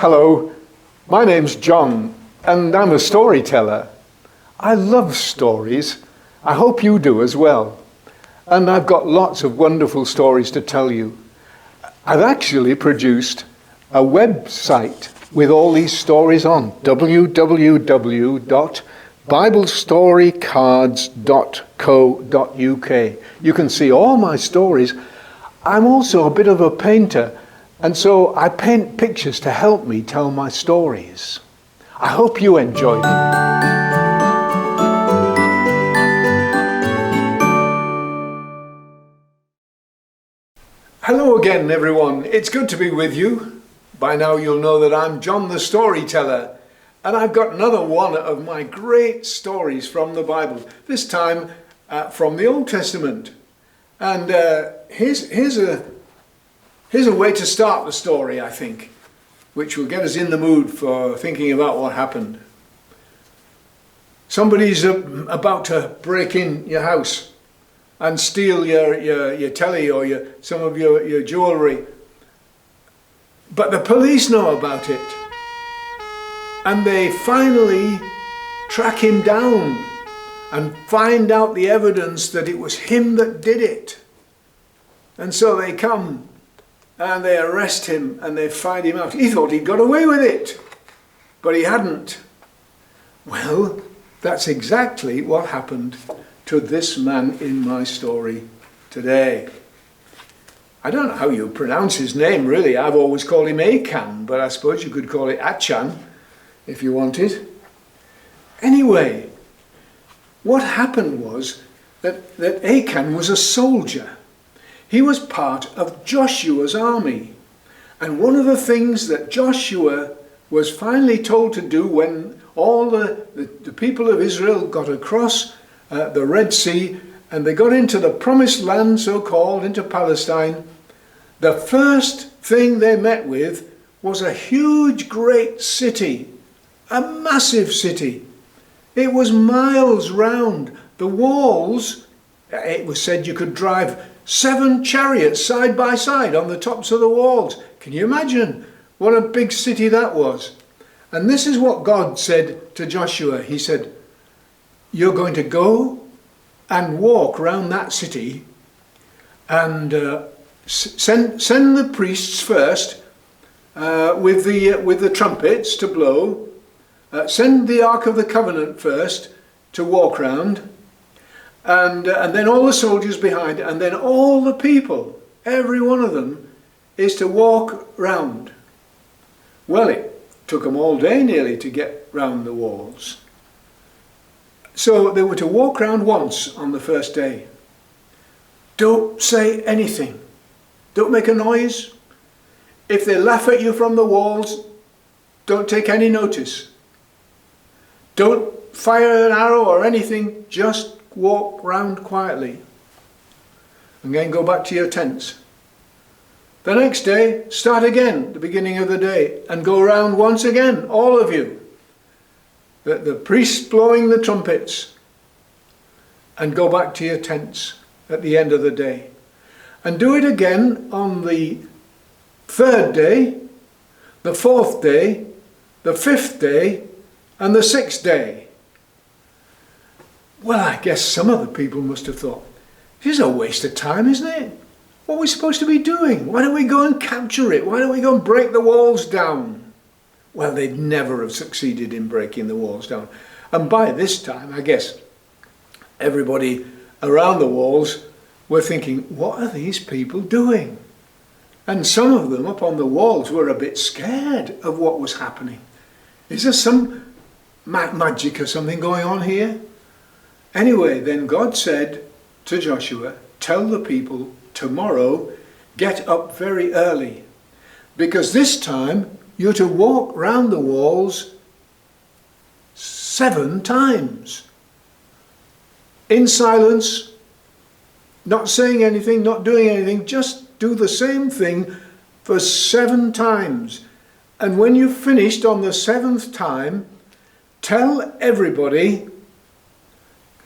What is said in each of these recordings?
Hello, my name's John, and I'm a storyteller. I love stories. I hope you do as well. And I've got lots of wonderful stories to tell you. I've actually produced a website with all these stories on, www.biblestorycards.co.uk. You can see all my stories. I'm also a bit of a painter, and so I paint pictures to help me tell my stories. I hope you enjoy them. Hello again, everyone. It's good to be with you. By now you'll know that I'm John the Storyteller, and I've got another one of my great stories from the Bible, this time from the Old Testament. And here's a way to start the story, I think, which will get us in the mood for thinking about what happened. Somebody's about to break in your house and steal your telly or some of your jewellery. But the police know about it. And they finally track him down and find out the evidence that it was him that did it. And so they come and they arrest him and they find him out. He thought he'd got away with it, but he hadn't. Well, that's exactly what happened to this man in my story today. I don't know how you pronounce his name, really. I've always called him Achan, but I suppose you could call it Achan if you wanted. Anyway, what happened was that Achan was a soldier. He was part of Joshua's army. And one of the things that Joshua was finally told to do when all the people of Israel got across the Red Sea and they got into the promised land, so-called, into Palestine, the first thing they met with was a huge, great city, a massive city. It was miles round. The walls, it was said you could drive 7 chariots side by side on the tops of the walls. Can you imagine what a big city that was? And this is what God said to Joshua. He said, you're going to go and walk around that city and send the priests first with the trumpets to blow. Send the Ark of the Covenant first to walk round. And then all the soldiers behind, and then all the people, every one of them, is to walk round. Well, it took them all day nearly to get round the walls. So they were to walk round once on the first day. Don't say anything. Don't make a noise. If they laugh at you from the walls, don't take any notice. Don't fire an arrow or anything, just walk round quietly. And then go back to your tents. The next day, start again, the beginning of the day, and go round once again, all of you. The priests blowing the trumpets, and go back to your tents at the end of the day. And do it again on the 3rd day, the 4th day, the 5th day, and the 6th day. Well, I guess some of the people must have thought, this is a waste of time, isn't it? What are we supposed to be doing? Why don't we go and capture it? Why don't we go and break the walls down? Well, they'd never have succeeded in breaking the walls down. And by this time, I guess, everybody around the walls were thinking, what are these people doing? And some of them up on the walls were a bit scared of what was happening. Is there some magic or something going on here? Anyway, then God said to Joshua, tell the people tomorrow, get up very early, because this time you're to walk round the walls 7 times. In silence, not saying anything, not doing anything, just do the same thing for 7 times. And when you've finished on the 7th time, tell everybody,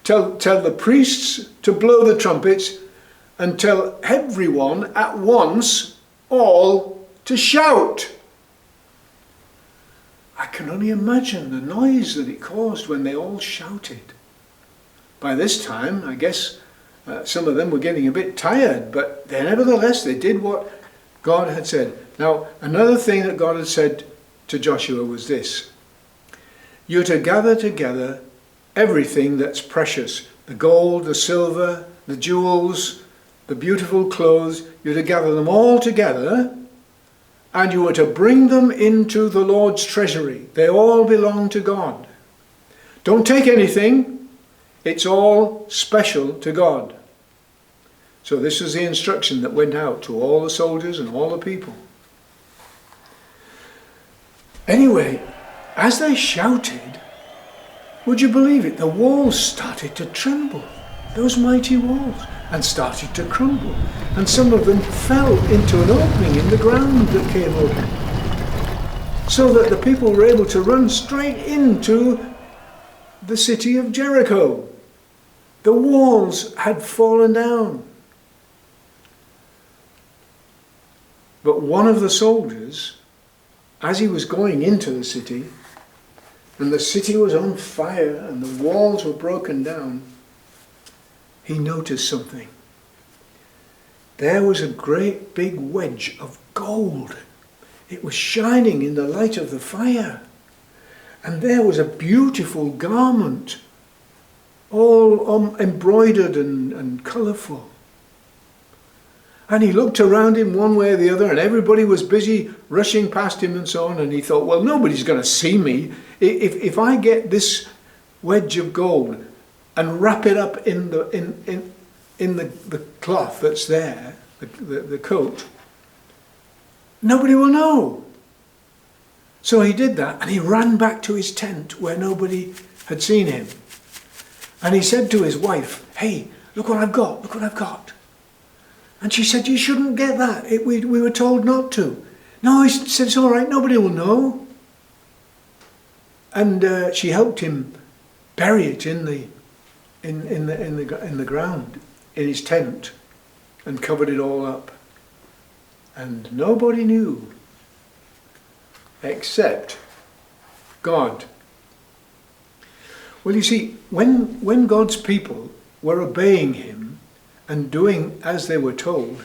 tell the priests to blow the trumpets, and tell everyone at once, all, to shout. I can only imagine the noise that it caused when they all shouted. By this time, I guess some of them were getting a bit tired, but nevertheless they did what God had said. Now, another thing that God had said to Joshua was this: you're to gather together everything that's precious, the gold, the silver, the jewels, the beautiful clothes. You're to gather them all together, and you are to bring them into the Lord's treasury. They all belong to God. Don't take anything. It's all special to God. So this was the instruction that went out to all the soldiers and all the people. Anyway, as they shouted, would you believe it? The walls started to tremble, those mighty walls, and started to crumble. And some of them fell into an opening in the ground that came open, so that the people were able to run straight into the city of Jericho. The walls had fallen down. But one of the soldiers, as he was going into the city, and the city was on fire and the walls were broken down, he noticed something. There was a great big wedge of gold. It was shining in the light of the fire. And there was a beautiful garment, all embroidered and colourful. And he looked around him one way or the other, and everybody was busy rushing past him and so on. And he thought, well, nobody's going to see me. If I get this wedge of gold and wrap it up in the cloth that's there, the coat, nobody will know. So he did that, and he ran back to his tent where nobody had seen him. And he said to his wife, hey, look what I've got, look what I've got. And she said, you shouldn't get that. We were told not to. No, he said, it's all right, nobody will know. And she helped him bury it in the ground, in his tent, and covered it all up. And nobody knew, except God. Well, you see, when God's people were obeying him and doing as they were told,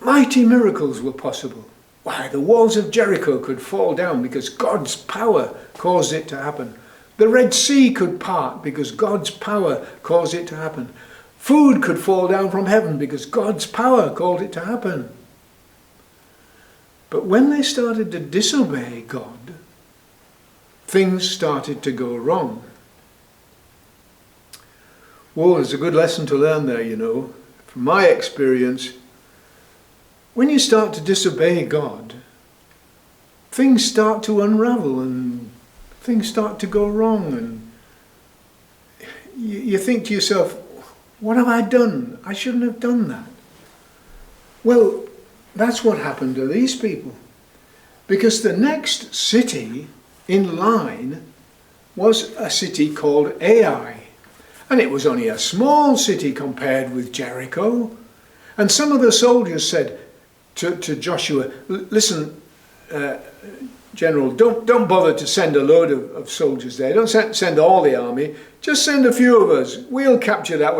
mighty miracles were possible. Why, the walls of Jericho could fall down because God's power caused it to happen. The Red Sea could part because God's power caused it to happen. Food could fall down from heaven because God's power caused it to happen. But when they started to disobey God, things started to go wrong. Well, there's a good lesson to learn there, you know. From my experience, when you start to disobey God, things start to unravel and things start to go wrong, and you think to yourself, what have I done? I shouldn't have done that. Well, that's what happened to these people. Because the next city in line was a city called Ai. And it was only a small city compared with Jericho. And some of the soldiers said to Joshua, listen, General, don't bother to send a load of soldiers there. Don't send all the army. Just send a few of us. We'll capture that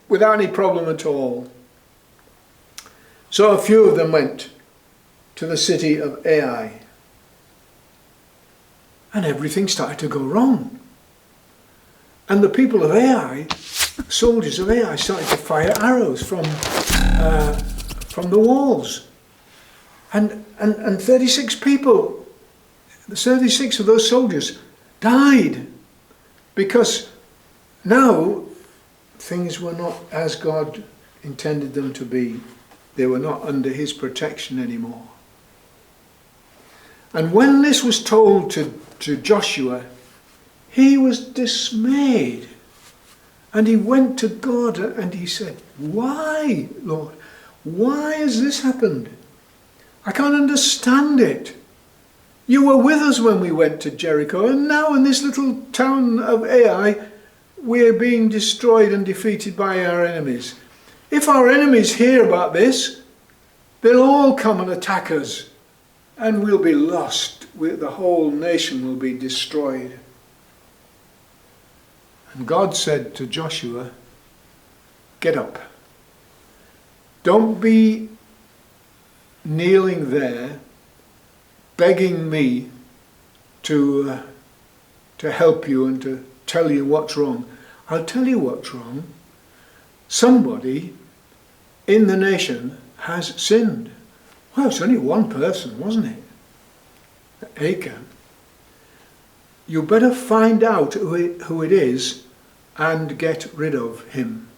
without any problem at all. So a few of them went to the city of Ai. And everything started to go wrong. And the people of Ai, soldiers of Ai, started to fire arrows from the walls. And 36 people, 36 of those soldiers died because now things were not as God intended them to be. They were not under his protection anymore. And when this was told to Joshua, he was dismayed. And he went to God and he said, why, Lord? Why has this happened? I can't understand it. You were with us when we went to Jericho, and now in this little town of Ai, we're being destroyed and defeated by our enemies. If our enemies hear about this, they'll all come and attack us, and we'll be lost. the whole nation will be destroyed. And God said to Joshua, get up. Don't be kneeling there begging me to help you and to tell you what's wrong. I'll tell you what's wrong. Somebody in the nation has sinned. Well, it's only one person, wasn't it? Achan. You better find out who it is and get rid of him.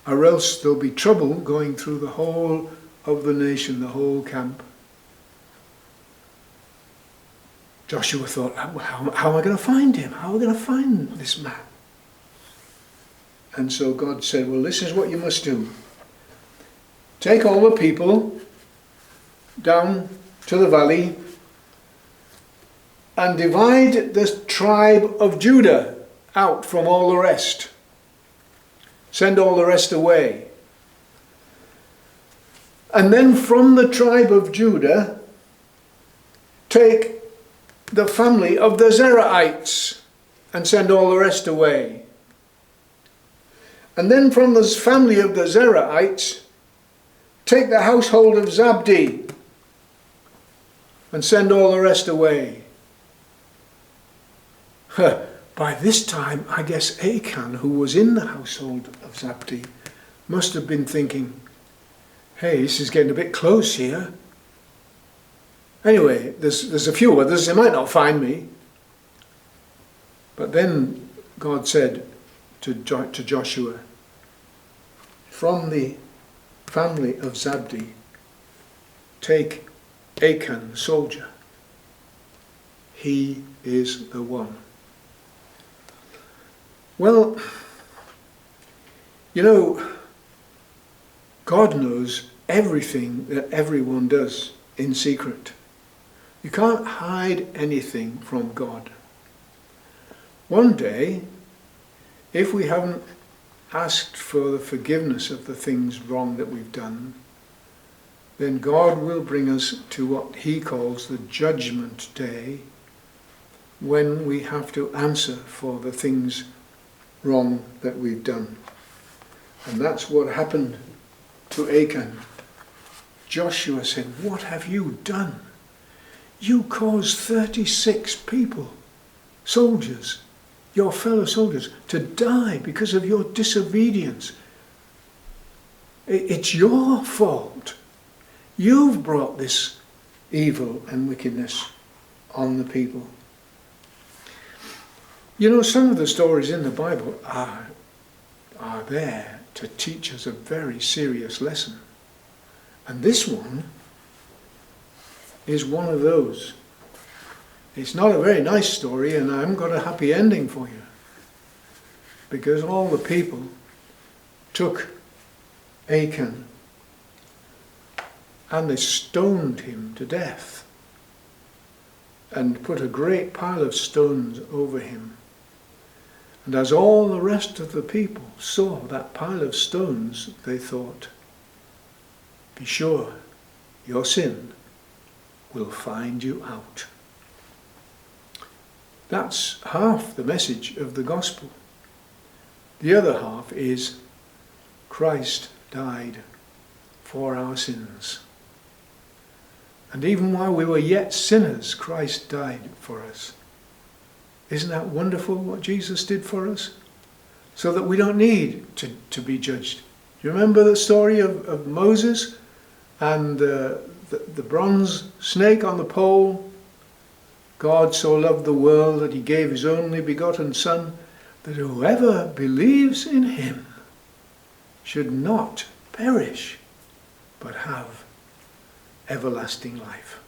Or else there'll be trouble going through the whole of the nation, the whole camp. Joshua thought, how am I going to find him? How am I going to find this man? And so God said, well, this is what you must do. Take all the people down to the valley and divide the tribe of Judah out from all the rest. Send all the rest away. And then from the tribe of Judah, take the family of the Zerahites and send all the rest away. And then from the family of the Zerahites, take the household of Zabdi and send all the rest away. By this time, I guess Achan, who was in the household of Zabdi, must have been thinking, hey, this is getting a bit close here. Anyway, there's a few others, they might not find me. But then God said to Joshua, from the family of Zabdi, take Achan, soldier. He is the one. Well, you know, God knows everything that everyone does in secret. You can't hide anything from God. One day, if we haven't asked for the forgiveness of the things wrong that we've done, then God will bring us to what he calls the judgment day, when we have to answer for the things wrong that we've done. And that's what happened to Achan. Joshua said, what have you done? You caused 36 people, soldiers, your fellow soldiers, to die because of your disobedience. It's your fault. You've brought this evil and wickedness on the people. You know, some of the stories in the Bible are there to teach us a very serious lesson. And this one is one of those. It's not a very nice story, and I haven't got a happy ending for you. Because all the people took Achan and they stoned him to death and put a great pile of stones over him. And as all the rest of the people saw that pile of stones, they thought, be sure your sin will find you out. That's half the message of the gospel. The other half is Christ died for our sins. And even while we were yet sinners, Christ died for us. Isn't that wonderful what Jesus did for us? So that we don't need to be judged. Do you remember the story of Moses and the bronze snake on the pole? God so loved the world that he gave his only begotten Son, that whoever believes in him should not perish, but have everlasting life.